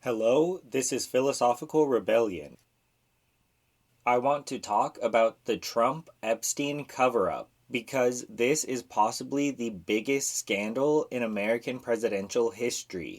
Hello, this is Philosophical Rebellion. I want to talk about the Trump-Epstein Cover-up because this is possibly the biggest scandal in American presidential history.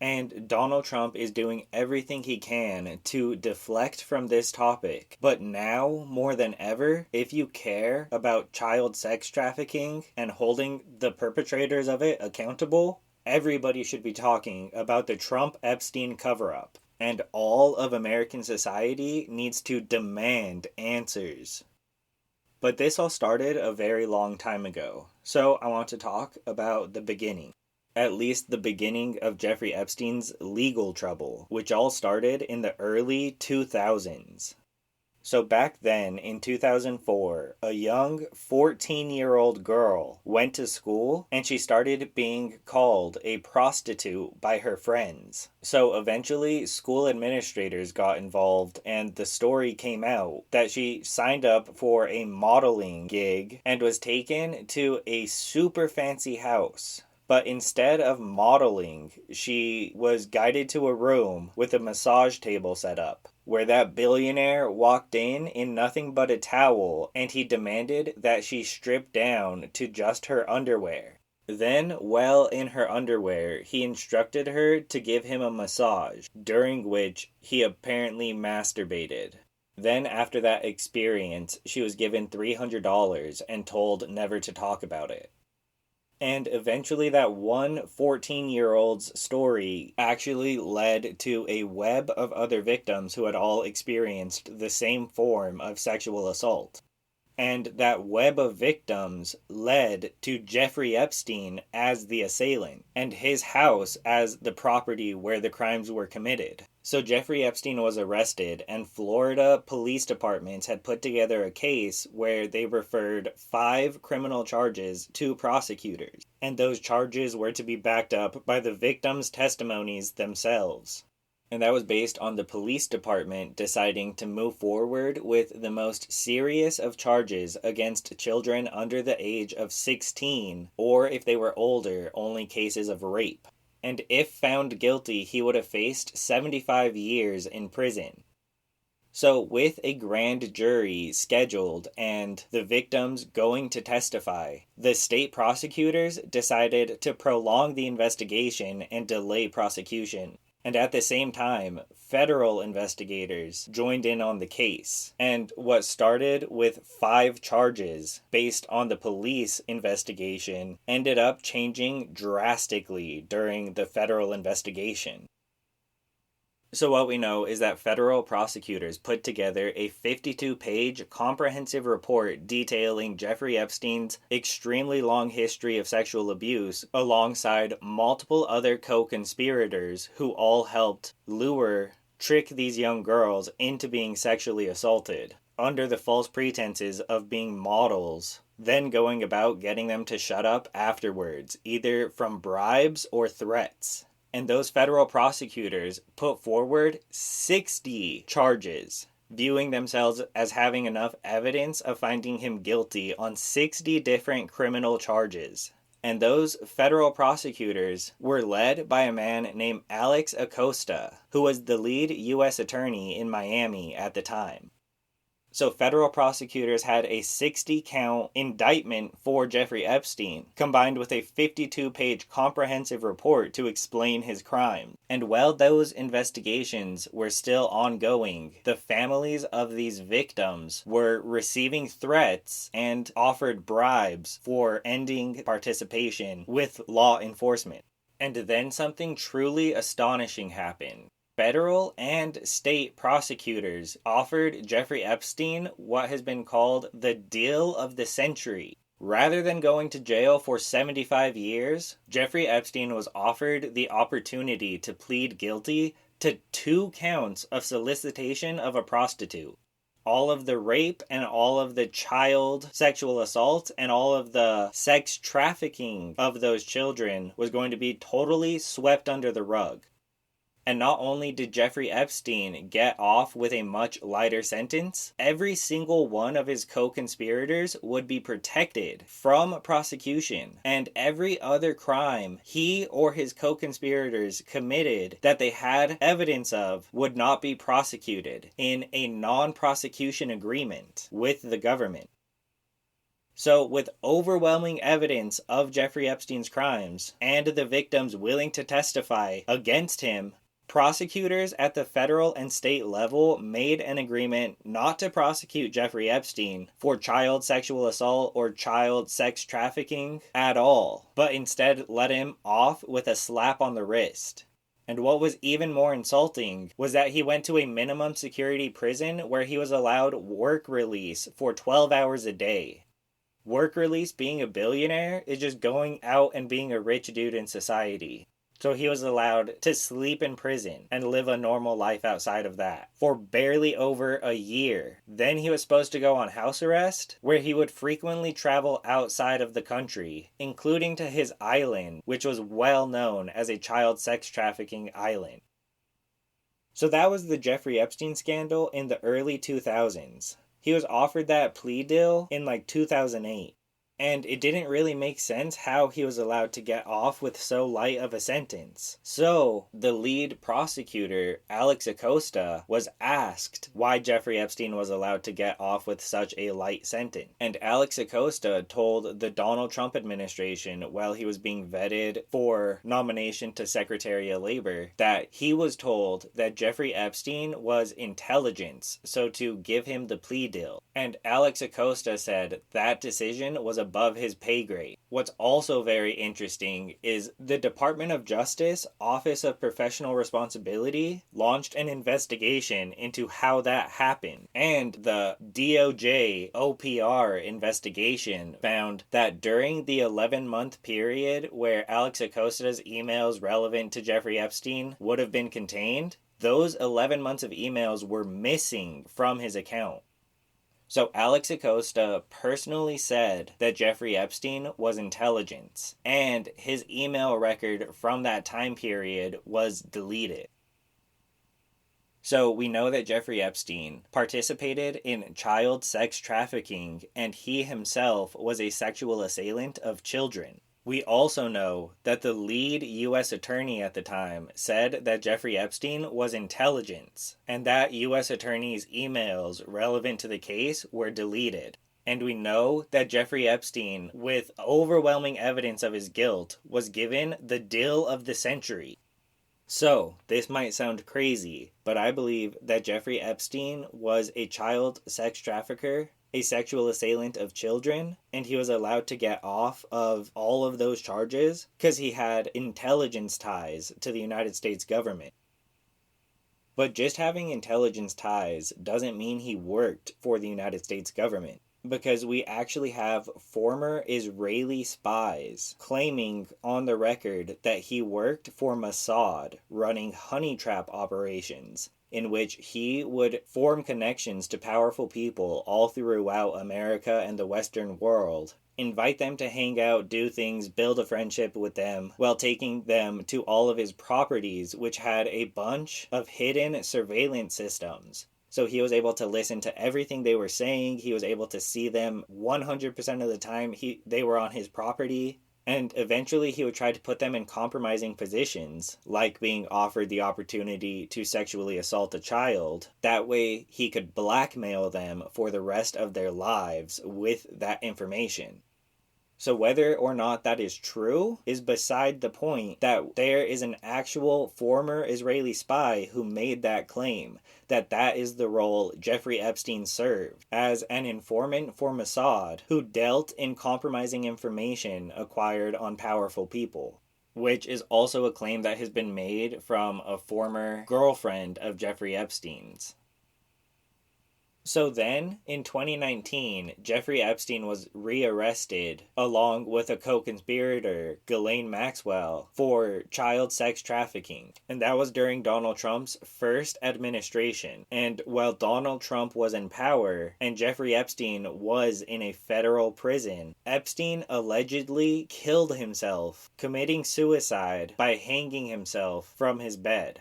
And Donald Trump is doing everything he can to deflect from this topic. But now, more than ever, if you care about child sex trafficking and holding the perpetrators of it accountable, everybody should be talking about the Trump-Epstein cover-up. And all of American society needs to demand answers. But this all started a very long time ago. So I want to talk about the beginning. At least the beginning of Jeffrey Epstein's legal trouble, which all started in the early 2000s. So back then, in 2004, a young 14-year-old girl went to school and she started being called a prostitute by her friends. So eventually, school administrators got involved and the story came out that she signed up for a modeling gig and was taken to a super fancy house. But instead of modeling, she was guided to a room with a massage table set up, where that billionaire walked in nothing but a towel, and he demanded that she strip down to just her underwear. Then, while in her underwear, he instructed her to give him a massage, during which he apparently masturbated. Then, after that experience, she was given $300 and told never to talk about it. And eventually that one 14-year-old's story actually led to a web of other victims who had all experienced the same form of sexual assault. And that web of victims led to Jeffrey Epstein as the assailant, and his house as the property where the crimes were committed. So Jeffrey Epstein was arrested, and Florida police departments had put together a case where they referred 5 criminal charges to prosecutors. And those charges were to be backed up by the victims' testimonies themselves. And that was based on the police department deciding to move forward with the most serious of charges against children under the age of 16, or if they were older, only cases of rape. And if found guilty, he would have faced 75 years in prison. So with a grand jury scheduled and the victims going to testify, the state prosecutors decided to prolong the investigation and delay prosecution. And at the same time, federal investigators joined in on the case. And what started with 5 charges based on the police investigation ended up changing drastically during the federal investigation. So what we know is that federal prosecutors put together a 52-page comprehensive report detailing Jeffrey Epstein's extremely long history of sexual abuse alongside multiple other co-conspirators who all helped trick these young girls into being sexually assaulted under the false pretenses of being models, then going about getting them to shut up afterwards, either from bribes or threats. And those federal prosecutors put forward 60 charges, viewing themselves as having enough evidence of finding him guilty on 60 different criminal charges. And those federal prosecutors were led by a man named Alex Acosta, who was the lead U.S. attorney in Miami at the time. So federal prosecutors had a 60-count indictment for Jeffrey Epstein, combined with a 52-page comprehensive report to explain his crime. And while those investigations were still ongoing, the families of these victims were receiving threats and offered bribes for ending participation with law enforcement. And then something truly astonishing happened. Federal and state prosecutors offered Jeffrey Epstein what has been called the deal of the century. Rather than going to jail for 75 years, Jeffrey Epstein was offered the opportunity to plead guilty to 2 counts of solicitation of a prostitute. All of the rape and all of the child sexual assault and all of the sex trafficking of those children was going to be totally swept under the rug. And not only did Jeffrey Epstein get off with a much lighter sentence, every single one of his co-conspirators would be protected from prosecution, and every other crime he or his co-conspirators committed that they had evidence of would not be prosecuted in a non-prosecution agreement with the government. So, with overwhelming evidence of Jeffrey Epstein's crimes and the victims willing to testify against him, prosecutors at the federal and state level made an agreement not to prosecute Jeffrey Epstein for child sexual assault or child sex trafficking at all, but instead let him off with a slap on the wrist. And what was even more insulting was that he went to a minimum security prison where he was allowed work release for 12 hours a day. Work release being a billionaire is just going out and being a rich dude in society. So he was allowed to sleep in prison and live a normal life outside of that for barely over a year. Then he was supposed to go on house arrest, where he would frequently travel outside of the country, including to his island, which was well known as a child sex trafficking island. So that was the Jeffrey Epstein scandal in the early 2000s. He was offered that plea deal in 2008. And it didn't really make sense how he was allowed to get off with so light of a sentence. So, the lead prosecutor, Alex Acosta, was asked why Jeffrey Epstein was allowed to get off with such a light sentence. And Alex Acosta told the Donald Trump administration while he was being vetted for nomination to Secretary of Labor that he was told that Jeffrey Epstein was intelligence, so to give him the plea deal. And Alex Acosta said that decision was above his pay grade. What's also very interesting is the Department of Justice Office of Professional Responsibility launched an investigation into how that happened. And the DOJ OPR investigation found that during the 11-month period where Alex Acosta's emails relevant to Jeffrey Epstein would have been contained, those 11 months of emails were missing from his account. So Alex Acosta personally said that Jeffrey Epstein was intelligence, and his email record from that time period was deleted. So we know that Jeffrey Epstein participated in child sex trafficking, and he himself was a sexual assailant of children. We also know that the lead U.S. attorney at the time said that Jeffrey Epstein was intelligence, and that U.S. attorney's emails relevant to the case were deleted. And we know that Jeffrey Epstein, with overwhelming evidence of his guilt, was given the deal of the century. So, this might sound crazy, but I believe that Jeffrey Epstein was a child sex trafficker, a sexual assailant of children, and he was allowed to get off of all of those charges because he had intelligence ties to the United States government. But just having intelligence ties doesn't mean he worked for the United States government, because we actually have former Israeli spies claiming on the record that he worked for Mossad running honey trap operations, in which he would form connections to powerful people all throughout America and the Western world, invite them to hang out, do things, build a friendship with them, while taking them to all of his properties, which had a bunch of hidden surveillance systems. So he was able to listen to everything they were saying, he was able to see them 100% of the time they were on his property. And eventually he would try to put them in compromising positions, like being offered the opportunity to sexually assault a child. That way he could blackmail them for the rest of their lives with that information. So whether or not that is true is beside the point. That there is an actual former Israeli spy who made that claim, that is the role Jeffrey Epstein served, as an informant for Mossad who dealt in compromising information acquired on powerful people, which is also a claim that has been made from a former girlfriend of Jeffrey Epstein's. So then, in 2019, Jeffrey Epstein was rearrested along with a co-conspirator, Ghislaine Maxwell, for child sex trafficking. And that was during Donald Trump's first administration. And while Donald Trump was in power and Jeffrey Epstein was in a federal prison, Epstein allegedly killed himself, committing suicide by hanging himself from his bed.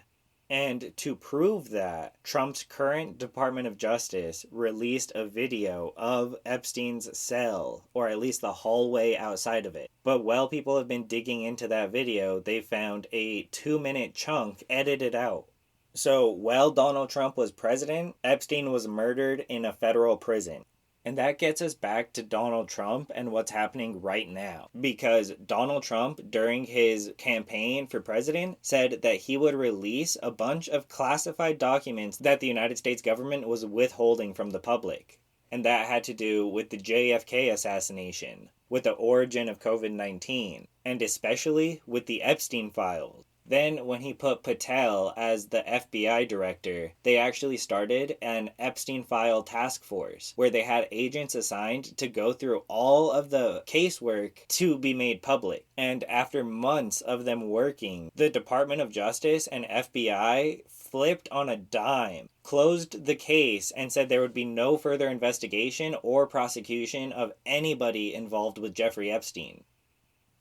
And to prove that, Trump's current Department of Justice released a video of Epstein's cell, or at least the hallway outside of it. But while people have been digging into that video, they found a 2-minute chunk edited out. So while Donald Trump was president, Epstein was murdered in a federal prison. And that gets us back to Donald Trump and what's happening right now. Because Donald Trump, during his campaign for president, said that he would release a bunch of classified documents that the United States government was withholding from the public. And that had to do with the JFK assassination, with the origin of COVID-19, and especially with the Epstein files. Then, when he put Patel as the FBI director, they actually started an Epstein file task force where they had agents assigned to go through all of the casework to be made public. And after months of them working, the Department of Justice and FBI flipped on a dime, closed the case, and said there would be no further investigation or prosecution of anybody involved with Jeffrey Epstein.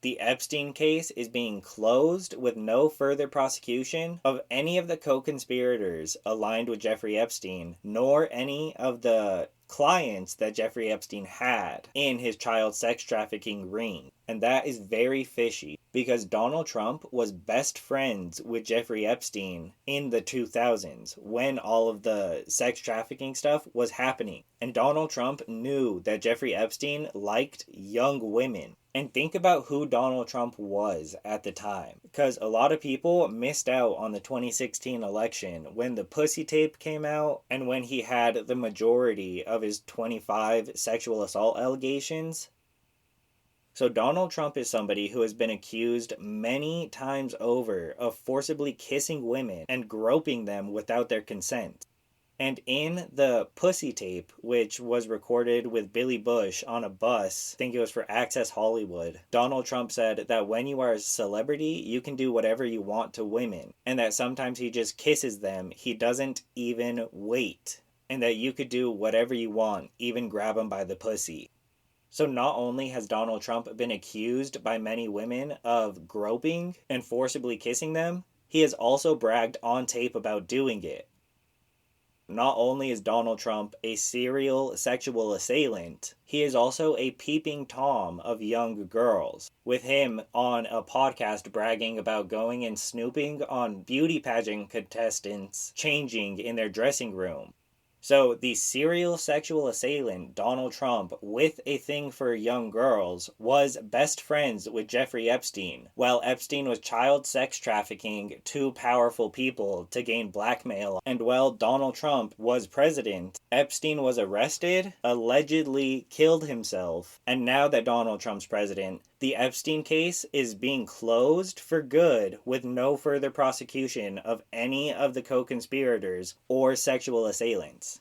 The Epstein case is being closed with no further prosecution of any of the co-conspirators aligned with Jeffrey Epstein, nor any of the clients that Jeffrey Epstein had in his child sex trafficking ring. And that is very fishy because Donald Trump was best friends with Jeffrey Epstein in the 2000s when all of the sex trafficking stuff was happening. And Donald Trump knew that Jeffrey Epstein liked young women. And think about who Donald Trump was at the time. Because a lot of people missed out on the 2016 election when the pussy tape came out and when he had the majority of his 25 sexual assault allegations. So Donald Trump is somebody who has been accused many times over of forcibly kissing women and groping them without their consent. And in the pussy tape, which was recorded with Billy Bush on a bus, I think it was for Access Hollywood, Donald Trump said that when you are a celebrity, you can do whatever you want to women, and that sometimes he just kisses them, he doesn't even wait, and that you could do whatever you want, even grab them by the pussy. So not only has Donald Trump been accused by many women of groping and forcibly kissing them, he has also bragged on tape about doing it. Not only is Donald Trump a serial sexual assailant, he is also a peeping Tom of young girls, with him on a podcast bragging about going and snooping on beauty pageant contestants changing in their dressing room. So the serial sexual assailant, Donald Trump, with a thing for young girls, was best friends with Jeffrey Epstein, while Epstein was child sex trafficking two powerful people to gain blackmail. And while Donald Trump was president, Epstein was arrested, allegedly killed himself, and now that Donald Trump's president, the Epstein case is being closed for good with no further prosecution of any of the co-conspirators or sexual assailants.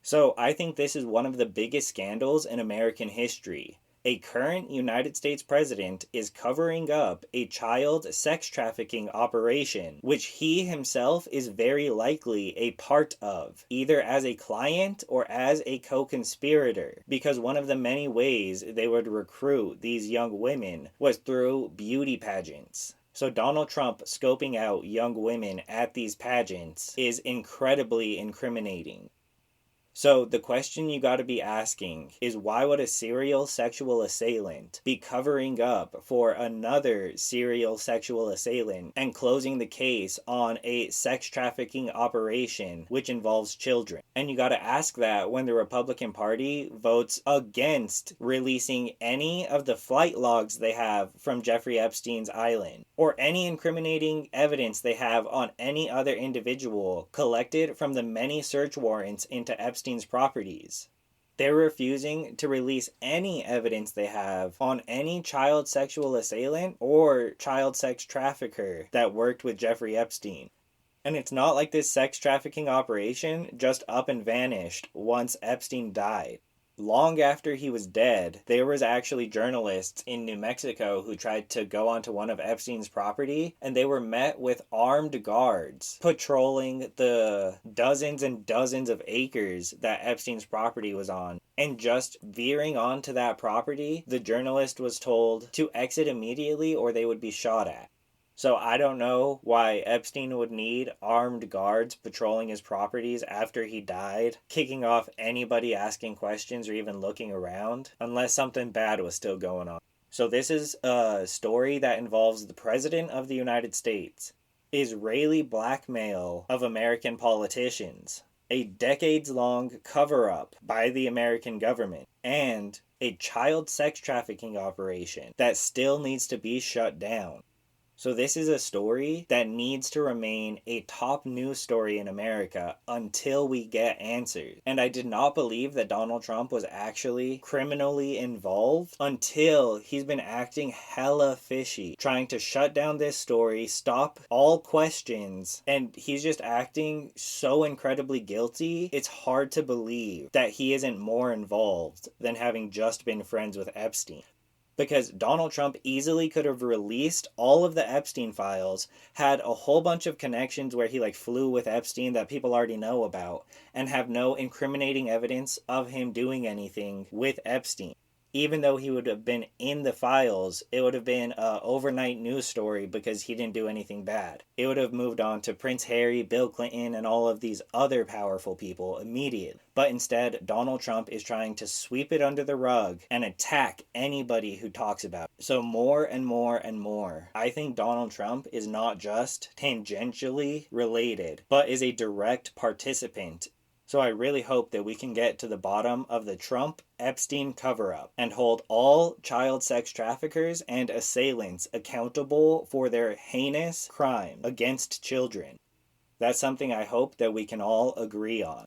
So I think this is one of the biggest scandals in American history. A current United States president is covering up a child sex trafficking operation, which he himself is very likely a part of, either as a client or as a co-conspirator, because one of the many ways they would recruit these young women was through beauty pageants. So Donald Trump scoping out young women at these pageants is incredibly incriminating. So the question you gotta be asking is, why would a serial sexual assailant be covering up for another serial sexual assailant and closing the case on a sex trafficking operation which involves children? And you gotta ask that when the Republican Party votes against releasing any of the flight logs they have from Jeffrey Epstein's island, or any incriminating evidence they have on any other individual collected from the many search warrants into Epstein's properties. They're refusing to release any evidence they have on any child sexual assailant or child sex trafficker that worked with Jeffrey Epstein. And it's not like this sex trafficking operation just up and vanished once Epstein died. Long after he was dead, there was actually journalists in New Mexico who tried to go onto one of Epstein's property, and they were met with armed guards patrolling the dozens and dozens of acres that Epstein's property was on. And just veering onto that property, the journalist was told to exit immediately or they would be shot at. So I don't know why Epstein would need armed guards patrolling his properties after he died, kicking off anybody asking questions or even looking around, unless something bad was still going on. So this is a story that involves the President of the United States, Israeli blackmail of American politicians, a decades-long cover-up by the American government, and a child sex trafficking operation that still needs to be shut down. So this is a story that needs to remain a top news story in America until we get answers. And I did not believe that Donald Trump was actually criminally involved until he's been acting hella fishy, trying to shut down this story, stop all questions, and he's just acting so incredibly guilty. It's hard to believe that he isn't more involved than having just been friends with Epstein. Because Donald Trump easily could have released all of the Epstein files, had a whole bunch of connections where he flew with Epstein that people already know about, and have no incriminating evidence of him doing anything with Epstein. Even though he would have been in the files, it would have been an overnight news story because he didn't do anything bad. It would have moved on to Prince Harry, Bill Clinton, and all of these other powerful people immediately. But instead, Donald Trump is trying to sweep it under the rug and attack anybody who talks about it. So more and more and more, I think Donald Trump is not just tangentially related, but is a direct participant. So I really hope that we can get to the bottom of the Trump-Epstein cover-up and hold all child sex traffickers and assailants accountable for their heinous crime against children. That's something I hope that we can all agree on.